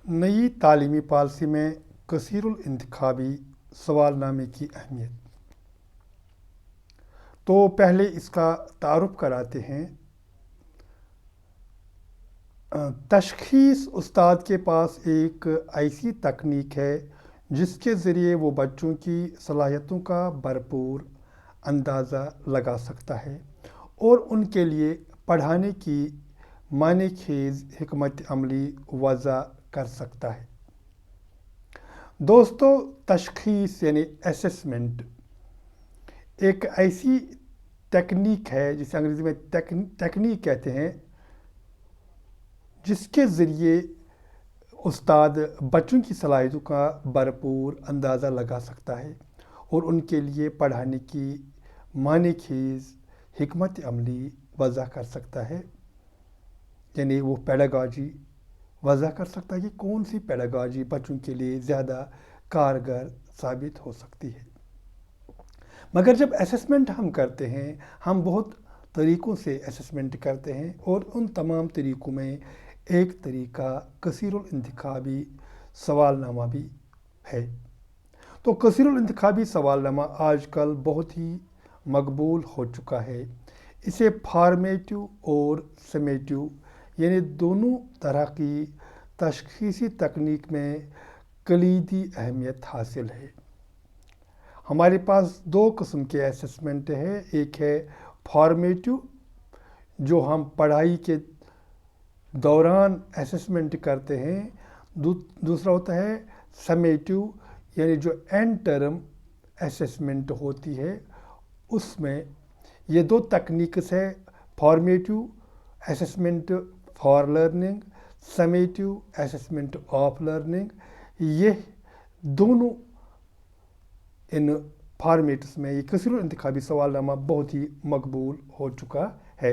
नई तालीमी पॉलिसी में कसीरुल इंतखाबी सवालनामे की अहमियत। तो पहले इसका तारुफ कराते हैं। तशख़ीस उस्ताद के पास एक ऐसी तकनीक है जिसके ज़रिए वो बच्चों की सलाहियतों का भरपूर अंदाज़ा लगा सकता है और उनके लिए पढ़ाने की मानेखेज़ हिकमत अमली वज़ा कर सकता है। दोस्तों, तशख़ीस यानी असेसमेंट एक ऐसी टेक्निक है जिसे अंग्रेज़ी में टेक्निक कहते हैं, जिसके ज़रिए उस्ताद बच्चों की सलाहियतों का भरपूर अंदाज़ा लगा सकता है और उनके लिए पढ़ाने की मानेखेज़ हिकमत अमली वज़ा कर सकता है। यानी वो पेडागॉजी वज़ा कर सकता है कि कौन सी पेडागॉजी बच्चों के लिए ज़्यादा कारगर साबित हो सकती है। मगर जब असेसमेंट हम करते हैं, हम बहुत तरीक़ों से असेसमेंट करते हैं और उन तमाम तरीक़ों में एक तरीक़ा कसीरुल इंतखाबी सवालनामा भी है। तो कसीरुल इंतखाबी सवालनामा आजकल बहुत ही मकबूल हो चुका है। इसे फॉर्मेटिव और समेटिव यानी दोनों तरह की तशख़ीसी तकनीक में कलीदी अहमियत हासिल है। हमारे पास दो किस्म के असेसमेंट है। एक है फॉर्मेटिव, जो हम पढ़ाई के दौरान असेसमेंट करते हैं। दूसरा होता है समेटिव, यानी जो एंड टर्म असेसमेंट होती है। उसमें ये दो तकनीक्स है, formative assessment for learning, summative assessment of learning. ये दोनों इन फॉर्मेट्स में ये कसीरुल इंतखाबी सवालनामा बहुत ही मकबूल हो चुका है।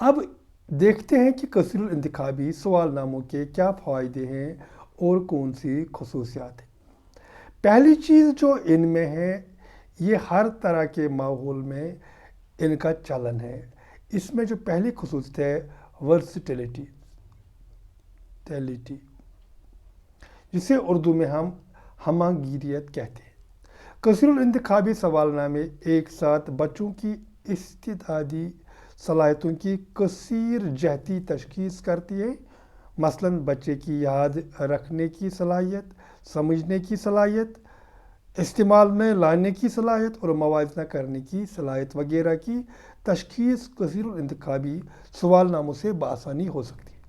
अब देखते हैं कि कसीरुल इंतखाबी सवालनामों के क्या फ़ायदे हैं और कौन सी खसूसियात हैं। पहली चीज़ जो इनमें है, ये हर तरह के माहौल में इनका चलन है। इसमें जो पहली खसूसियत है वर्सिटिलिटी, जिसे उर्दू में हम हमागीरियत कहते हैं। कसीरुल इंतखाबी सवालनामे एक साथ बच्चों की इस्तिदादी सलाहियतों की कसीर जहती तशख़ीस करती है। मसलन बच्चे की याद रखने की सलाहियत, समझने की सलाहियत, इस्तेमाल में लाने की सलाहियत और मवाजना करने की सलाहियत वगैरह की तशख़ीस कसीरुल इंतखाबी सवालनामों से बआसानी हो सकती है।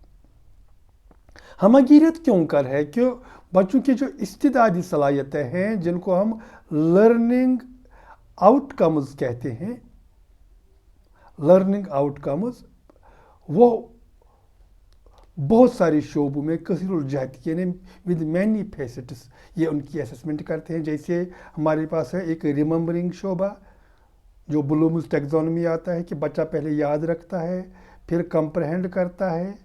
हमागीरियत क्यों कर है? क्यों बच्चों की जो इस्तिदादी सलाहियतें हैं, जिनको हम लर्निंग आउटकम्स कहते हैं, लर्निंग आउटकम्स, वो बहुत सारी शोबों में कसीरुल जहती यानी विद मैनी फेसेट्स ये उनकी असेसमेंट करते हैं। जैसे हमारे पास है एक रिमेंबरिंग शोबा, जो ब्लूम्स टैक्सोनॉमी आता है कि बच्चा पहले याद रखता है, फिर कंप्रहेंड करता है,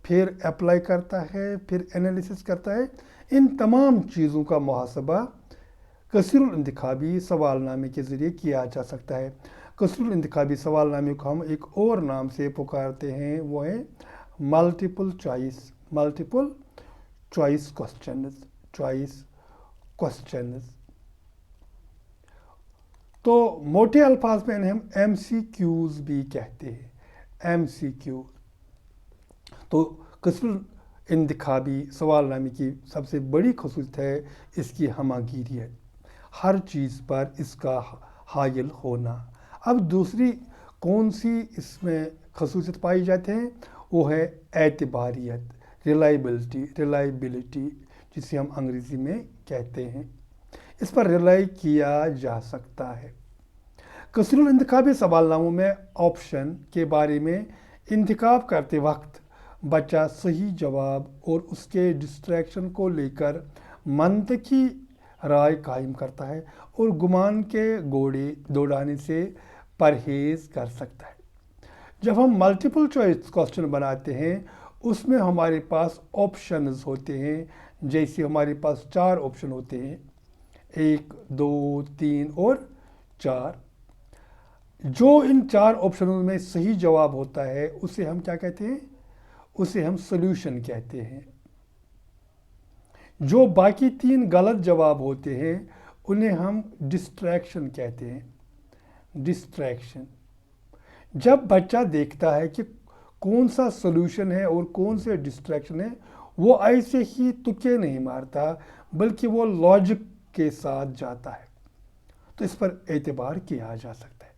फिर अप्लाई करता है, फिर एनालिसिस करता है। इन तमाम चीज़ों का मुहासबा कसीरुल इंतखाबी सवालनामे के ज़रिए किया जा सकता है। कसीरुल इंतखाबी सवालनामे को हम एक और नाम से पुकारते हैं, वो है मल्टीपल चॉइस क्वेश्चंस। तो मोटे अल्फाज में इन्हें हम MCQs भी कहते हैं, MCQ। तो कसीरुल इंतखाबी सवालनामे की सबसे बड़ी खसूसियत है इसकी हमागीरियत, हर चीज़ पर इसका हायल होना। अब दूसरी कौन सी इसमें खसूसियत पाई जाती है, वो है एतबारियत, रिलायबिलिटी, जिसे हम अंग्रेज़ी में कहते हैं। इस पर रिलाई किया जा सकता है। कसीरुल इंतखाबी सवालनामों में ऑप्शन के बारे में इंतखाब करते वक्त बच्चा सही जवाब और उसके डिस्ट्रैक्शन को लेकर मंतकी राय कायम करता है और गुमान के घोड़े दौड़ाने से परहेज़ कर सकता है। जब हम मल्टीपल चॉइस क्वेश्चन बनाते हैं, उसमें हमारे पास ऑप्शंस होते हैं। जैसे हमारे पास 4 ऑप्शन होते हैं, 1, 2, 3 और 4। जो इन 4 ऑप्शनों में सही जवाब होता है, उसे हम क्या कहते हैं? اسے ہم سولوشن کہتے ہیں. جو باقی 3 غلط جواب ہوتے ہیں انہیں ہم ڈسٹریکشن کہتے ہیں. ڈسٹریکشن. جب بچہ دیکھتا ہے کہ کون سا سولوشن ہے اور کون سے ڈسٹریکشن ہے، وہ ایسے ہی تکے نہیں مارتا بلکہ وہ لاجک کے ساتھ جاتا ہے. تو اس پر اعتبار کیا جا سکتا ہے.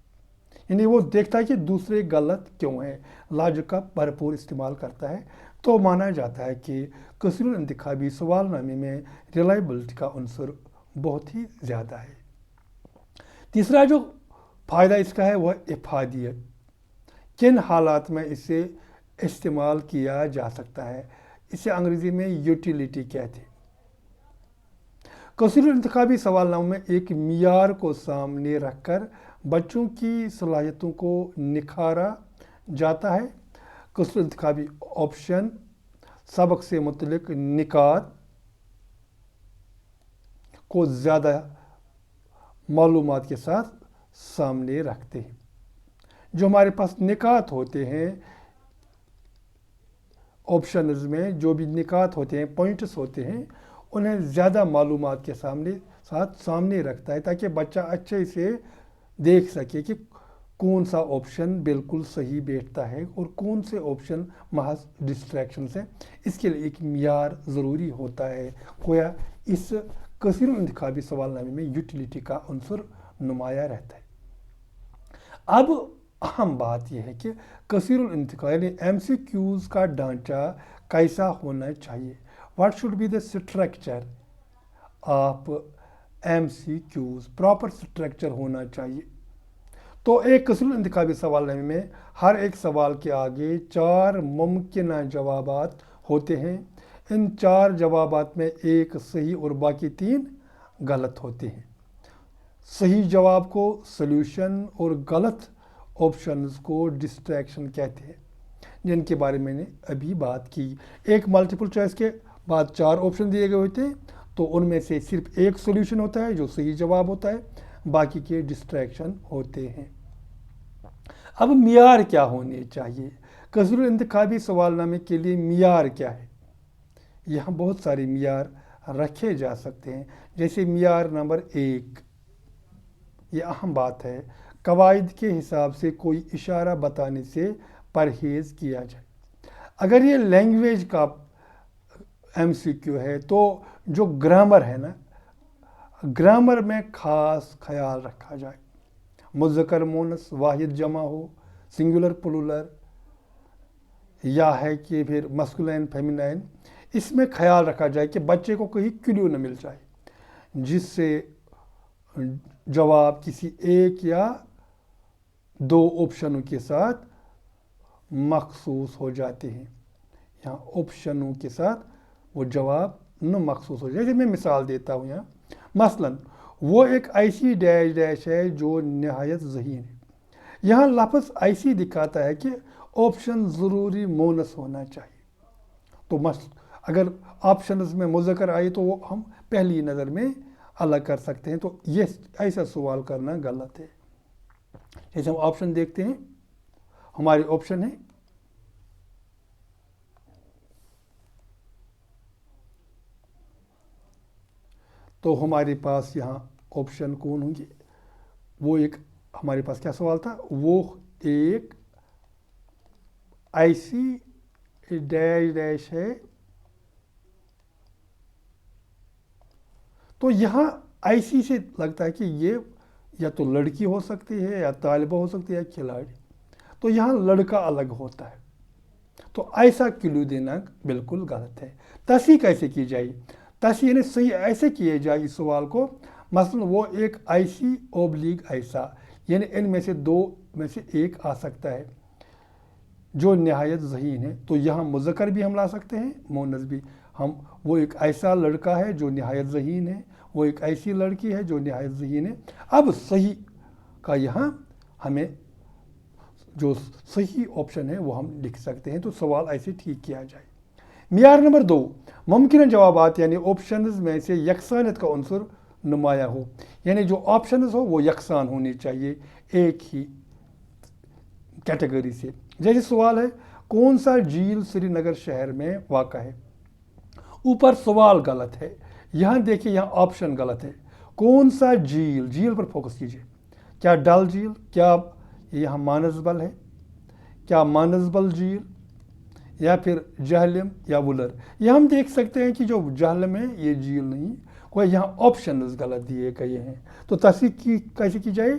یعنی وہ دیکھتا ہے کہ دوسرے غلط کیوں ہیں، لاجک کا بھرپور استعمال کرتا ہے. تو مانا جاتا ہے کہ کثیر الانتخابی سوال نامے میں ریلائبلٹی کا عنصر بہت ہی زیادہ ہے. تیسرا جو فائدہ اس کا ہے وہ افادیت. کن حالات میں اسے استعمال کیا جا سکتا ہے، اسے انگریزی میں یوٹیلیٹی کہتے ہیں. کثیر الانتخابی سوال ناموں میں ایک معیار کو سامنے رکھ کر بچوں کی صلاحیتوں کو نکھارا جاتا ہے. کثیر الانتخابی آپشن سبق سے متعلق نکات کو زیادہ معلومات کے ساتھ سامنے رکھتے ہیں. جو ہمارے پاس نکات ہوتے ہیں آپشنز میں، جو بھی نکات ہوتے ہیں، پوائنٹس ہوتے ہیں، انہیں زیادہ معلومات کے سامنے رکھتا ہے تاکہ بچہ اچھے سے دیکھ سکے کہ کون سا آپشن بالکل صحیح بیٹھتا ہے اور کون سے آپشن محض ڈسٹریکشنز ہیں. اس کے لیے ایک معیار ضروری ہوتا ہے. گویا اس کثیر الانتخابی سوال نامے میں یوٹیلیٹی کا عنصر نمایاں رہتا ہے. اب اہم بات یہ ہے کہ کثیر الانتخاب یعنی ایم سی کیوز کا ڈھانچہ کیسا ہونا چاہیے. What should be the structure of M C Qs. Proper structure ہونا چاہیے. تو ایک کثیر الانتخابی سوال نامے میں ہر ایک سوال کے آگے 4 ممکنہ جوابات ہوتے ہیں. ان 4 جوابات میں ایک صحیح اور باقی 3 غلط ہوتے ہیں. صحیح جواب کو سولوشن اور غلط آپشنز کو ڈسٹریکشن کہتے ہیں، جن کے بارے میں نے ابھی بات کی. ایک ملٹیپل چوائس کے بعد 4 آپشن دیے گئے ہوتے ہیں، تو ان میں سے صرف ایک سولوشن ہوتا ہے جو صحیح جواب ہوتا ہے، باقی کے ڈسٹریکشن ہوتے ہیں. اب معیار کیا ہونے چاہیے؟ کثیر الانتخابی سوال نامے کے لیے معیار کیا ہے؟ یہاں بہت سارے معیار رکھے جا سکتے ہیں. جیسے معیار نمبر 1، یہ اہم بات ہے، قواعد کے حساب سے کوئی اشارہ بتانے سے پرہیز کیا جائے. اگر یہ لینگویج کا ایم سی کیو ہے تو جو گرامر ہے نا، گرامر میں خاص خیال رکھا جائے. مذکر مونس، واحد جمع ہو، سنگولر پلورل، یا ہے کہ پھر مسکولین فیمینائن، اس میں خیال رکھا جائے کہ بچے کو کہیں کلیو نہ مل جائے جس سے جواب کسی ایک یا 2 آپشنوں کے ساتھ مخصوص ہو جاتے ہیں. یہاں آپشنوں کے ساتھ وہ جواب نہ مخصوص ہو جائے. جیسے میں مثال دیتا ہوں یہاں، مثلاً وہ ایک ایسی ڈیش ڈیش ہے جو نہایت ذہین ہے. یہاں لفظ ایسی دکھاتا ہے کہ آپشن ضروری مونس ہونا چاہیے. تو اگر آپشنز میں مذکر آئے تو وہ ہم پہلی نظر میں الگ کر سکتے ہیں. تو یہ ایسا سوال کرنا غلط ہے. جیسے ہم آپشن دیکھتے ہیں، ہمارے آپشن ہے تو ہمارے پاس یہاں آپشن کون ہوں گے؟ وہ ایک ہمارے پاس کیا سوال تھا؟ وہ ایک ایسی ڈیش ڈیش ہے. تو یہاں ایسی سے لگتا ہے کہ یہ یا تو لڑکی ہو سکتی ہے یا طالبہ ہو سکتی ہے یا کھلاڑی. تو یہاں لڑکا الگ ہوتا ہے. تو ایسا کلو دینا بالکل غلط ہے. تصحیح کیسے کی جائے؟ تصحیح یعنی صحیح ایسے کیے جائے اس سوال کو، مثلا وہ ایک ایسی اوبلیگ ایسا، یعنی ان میں سے 2 میں سے ایک آ سکتا ہے جو نہایت ذہین ہے. تو یہاں مذکر بھی ہم لا سکتے ہیں، مؤنث بھی. وہ ایک ایسا لڑکا ہے جو نہایت ذہین ہے، وہ ایک ایسی لڑکی ہے جو نہایت ذہین ہے. اب صحیح کا یہاں ہمیں جو صحیح آپشن ہے وہ ہم لکھ سکتے ہیں. تو سوال ایسے ٹھیک کیا جائے. معیار نمبر 2، ممکنہ جوابات یعنی آپشنز میں سے یکسانیت کا عنصر نمایاں ہو. یعنی جو آپشنز ہو وہ یکساں ہونے چاہیے ایک ہی کیٹیگری سے. جیسے سوال ہے कौन सा झील श्रीनगर शहर में वाक़ा है। ऊपर सवाल गलत है, यहाँ देखिए यहाँ ऑप्शन गलत है। कौन सा झील, झील पर फोकस कीजिए। क्या डल झील, क्या यहाँ मानसबल है, क्या मानसबल झील, या फिर जहलम या वुलर। यहाँ हम देख सकते हैं कि जो जहलम है ये झील नहीं, कोई यहाँ ऑप्शन गलत दिए गए हैं। तो तस्दीक की कैसे की जाए,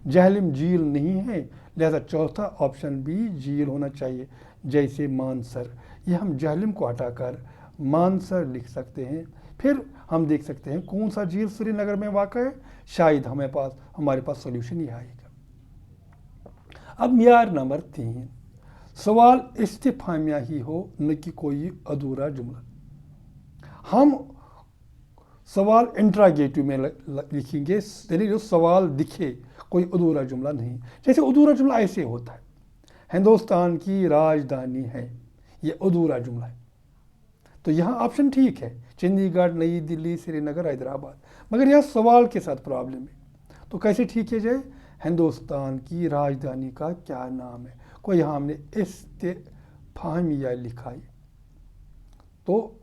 जहलम झील नहीं है, लिहाजा चौथा ऑप्शन भी झील होना चाहिए, जैसे मानसर। ये हम जहलम को हटाकर मानसर लिख सकते हैं। फिर हम देख सकते हैं कौन सा झील श्रीनगर में वाक़ा है, शायद हमारे पास सॉल्यूशन ये आएगा। अब मियार नंबर 3, सवाल इस्तिफामिया ही हो न कि कोई अधूरा जुमला। हम सवाल इंट्रागेटिव में लिखेंगे, यानी जो सवाल दिखे, कोई अधूरा जुमला नहीं। जैसे अधूरा जुमला ऐसे होता है, हिंदुस्तान की राजधानी है, ये अधूरा जुमला है। तो यहाँ ऑप्शन ठीक है, चंडीगढ़, नई दिल्ली, श्रीनगर, हैदराबाद, मगर यह सवाल के साथ प्रॉब्लम है। तो कैसे ठीक किया जाए, हिंदुस्तान की राजधानी का क्या नाम है, कोई यहाँ हमने इस्तिफामिया लिखा है, तो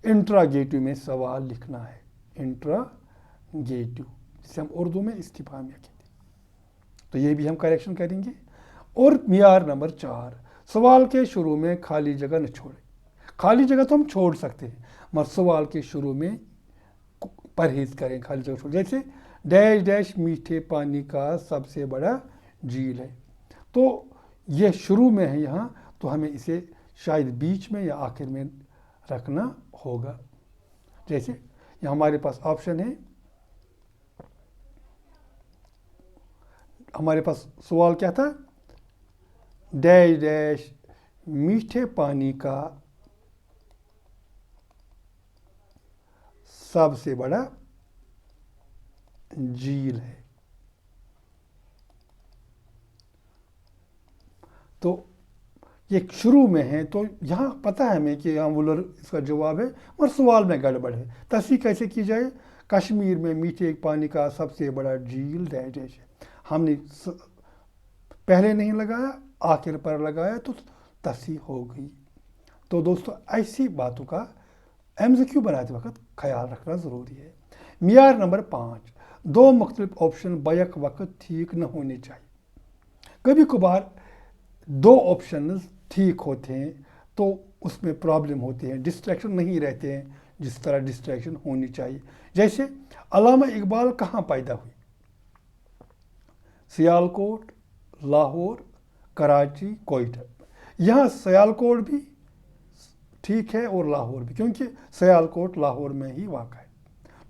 इंट्रागेटिव में सवाल लिखना है, इंट्रागेटिव, जिसे हम उर्दू में इस्तिफामिया कहते हैं। तो ये भी हम करेक्शन करेंगे। और मियार नंबर 4, सवाल के शुरू में खाली जगह न छोड़े। खाली जगह तो हम छोड़ सकते हैं, मगर सवाल के शुरू में परहेज करें, खाली जगह छोड़। जैसे डैश डैश मीठे पानी का सबसे बड़ा झील है, तो यह शुरू में है यहाँ, तो हमें इसे शायद बीच में या आखिर में रखना होगा। जैसे यहाँ हमारे पास ऑप्शन है, हमारे पास सवाल क्या था, डैश डैश मीठे पानी का सबसे बड़ा झील है। तो ये शुरू में है, तो यहाँ पता है हमें कि यहाँ वुलर इसका जवाब है, और सवाल में गड़बड़ है। तस्दीक कैसे की जाए, कश्मीर में मीठे पानी का सबसे बड़ा झील डैश डैश है। हमने पहले नहीं लगाया, आखिर पर लगाया, तो तस्दीक हो गई। तो दोस्तों ऐसी बातों का MCQ बनाते वक्त ख्याल रखना ज़रूरी है। मियार नंबर 5, 2 मुख्तलिफ ऑप्शन बैक वक्त ठीक न होने चाहिए। कभी कभार 2 ऑप्शन ठीक होते हैं तो उसमें प्रॉब्लम होती है, डिस्ट्रैक्शन नहीं रहते हैं जिस तरह डिस्ट्रैक्शन होनी चाहिए। जैसे अल्लामा इकबाल कहाँ पैदा हुए, सियालकोट, लाहौर, कराची, कोयटा। यहाँ सियालकोट भी ठीक है और लाहौर भी, क्योंकि सियालकोट लाहौर में ही वाक़ा है।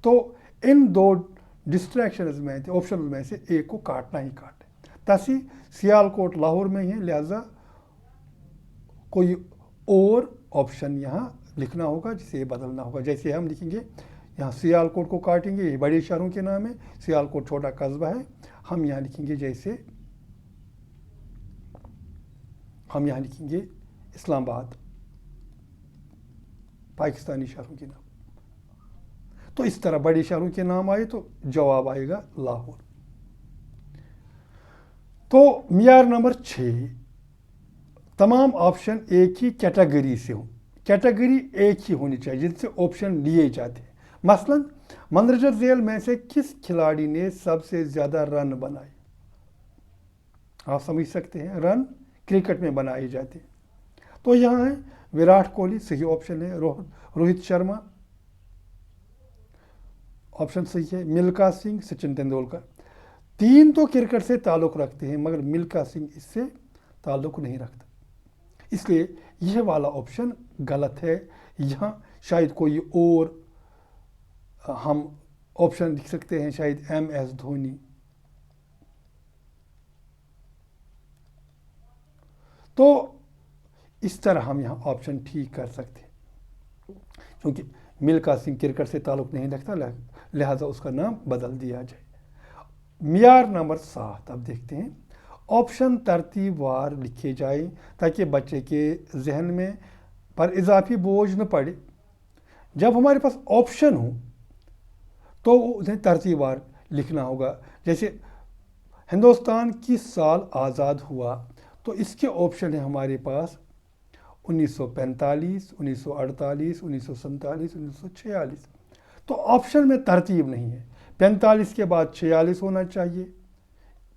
तो इन 2 डिस्ट्रैक्शंस में से, ऑप्शन में से एक को काटना ही काटना है। ताकि सियालकोट लाहौर में ही है, लिहाजा कोई और ऑप्शन यहाँ लिखना होगा, जिसे बदलना होगा। जैसे हम लिखेंगे, यहाँ सियालकोट को काटेंगे, ये बड़े शहरों के नाम है, सियालकोट छोटा कस्बा है। हम यहाँ लिखेंगे, जैसे हम यहाँ लिखेंगे इस्लामाबाद, पाकिस्तानी शहरों के नाम। तो इस तरह बड़े शहरों के नाम आए तो जवाब आएगा लाहौर। तो मियार नंबर 6, तमाम ऑप्शन एक ही कैटेगरी से हो। कैटेगरी एक ही होनी चाहिए जिनसे ऑप्शन लिए जाते हैं। मसलन मंदरजा झेल में से किस खिलाड़ी ने सबसे ज़्यादा रन बनाए। आप समझ सकते हैं, रन क्रिकेट में बनाए जाते हैं। तो यहाँ है विराट कोहली, सही ऑप्शन है। रोहित शर्मा ऑप्शन सही है। मिल्खा सिंह, सचिन तेंदुलकर। 3 तो क्रिकेट से ताल्लुक़ रखते हैं, मगर मिल्खा सिंह इससे ताल्लुक़ नहीं रखता, इसलिए यह वाला ऑप्शन गलत है। यहाँ शायद कोई और हम ऑप्शन लिख सकते हैं, शायद MS धोनी। तो इस तरह हम यहाँ ऑप्शन ठीक कर सकते हैं, क्योंकि मिल्खा सिंह क्रिकेट से ताल्लुक़ नहीं रखता, लिहाजा उसका नाम बदल दिया जाए। मियार नंबर 7, अब देखते हैं, ऑप्शन तरतीबवार लिखे जाए ताकि बच्चे के जहन में पर इजाफी बोझ न पड़े। जब हमारे पास ऑप्शन हो तो उन्हें तरतीबवार लिखना होगा। जैसे हिंदुस्तान किस साल आज़ाद हुआ, तो इसके ऑप्शन है हमारे पास 1945, 1948, 1947, 1946. تو آپشن میں ترتیب نہیں ہے. 45 کے بعد 46 ہونا چاہیے،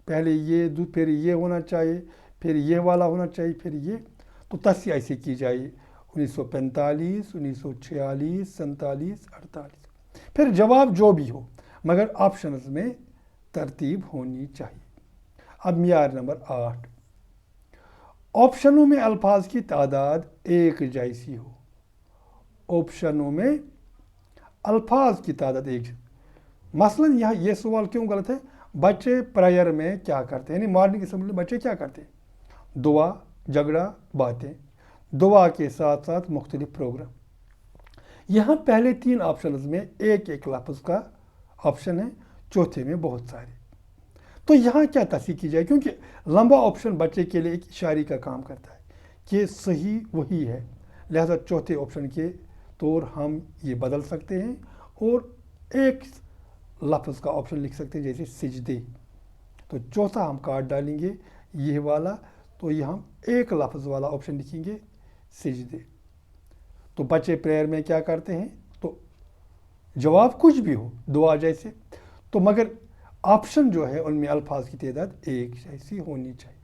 پہلے یہ پھر یہ ہونا چاہیے، پھر یہ والا ہونا چاہیے، پھر یہ. تو تصحیح ایسے کی جائے 1945، 1946، 47، 48. پھر جواب جو بھی ہو مگر آپشنز میں ترتیب ہونی چاہیے. اب معیار نمبر 8، آپشنوں میں الفاظ کی تعداد ایک جیسی ہو. آپشنوں میں الفاظ کی تعداد ایک. مثلاً یہاں یہ سوال کیوں غلط ہے؟ بچے پریئر میں کیا کرتے ہیں، یعنی مارننگ اسمبلی میں بچے کیا کرتے ہیں؟ دعا، جھگڑا، باتیں. دعا کے ساتھ ساتھ مختلف پروگرام. یہاں پہلے 3 آپشنز میں ایک ایک لفظ کا آپشن ہے، چوتھے میں بہت سارے. تو یہاں کیا تصحیح کی جائے؟ کیونکہ لمبا آپشن بچے کے لیے ایک اشارے کا کام کرتا ہے کہ صحیح وہی ہے، لہذا چوتھے آپشن کے طور ہم یہ بدل سکتے ہیں اور ایک لفظ کا آپشن لکھ سکتے ہیں، جیسے سجدے. تو چوتھا ہم کاٹ ڈالیں گے یہ والا، تو یہ ہم ایک لفظ والا آپشن لکھیں گے سجدے. تو بچے پریئر میں کیا کرتے ہیں؟ تو جواب کچھ بھی ہو، دعا جیسے. تو مگر آپشن جو ہے ان میں الفاظ کی تعداد ایک جیسی ہونی چاہیے.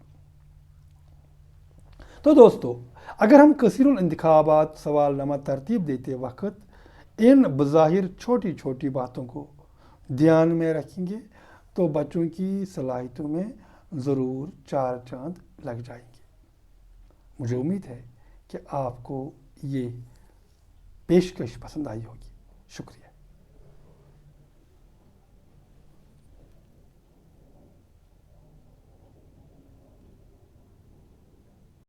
تو دوستو، اگر ہم کثیر الانتخابات سوال نامہ ترتیب دیتے وقت ان بظاہر چھوٹی چھوٹی باتوں کو دھیان میں رکھیں گے تو بچوں کی صلاحیتوں میں ضرور 4 چاند لگ جائیں گے. مجھے امید ہے کہ آپ کو یہ پیشکش پسند آئی ہوگی. شکریہ.